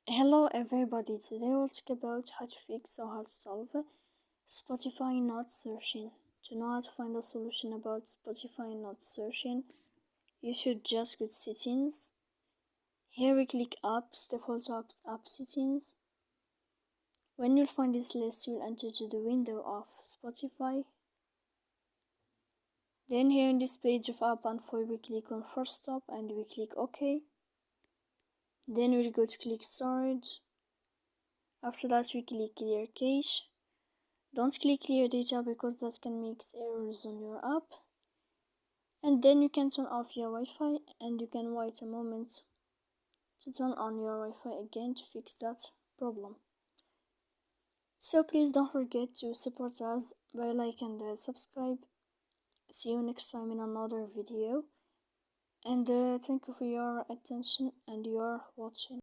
Hello everybody, today we'll talk about how to fix or how to solve Spotify not searching. To know how to find a solution about Spotify not searching, you should just go to settings. Here we click apps, default apps, app settings. When you'll find this list, you'll enter to the window of Spotify. Then here in this page of app info, we click on first stop and we click OK. Then we'll go to click storage. After that we click clear cache. Don't click clear data because that can make errors on your app. And then you can turn off your Wi-Fi and you can wait a moment to turn on your Wi-Fi again to fix that problem. So please don't forget to support us by like and subscribe. See you next time in another video. And thank you for your attention and your watching.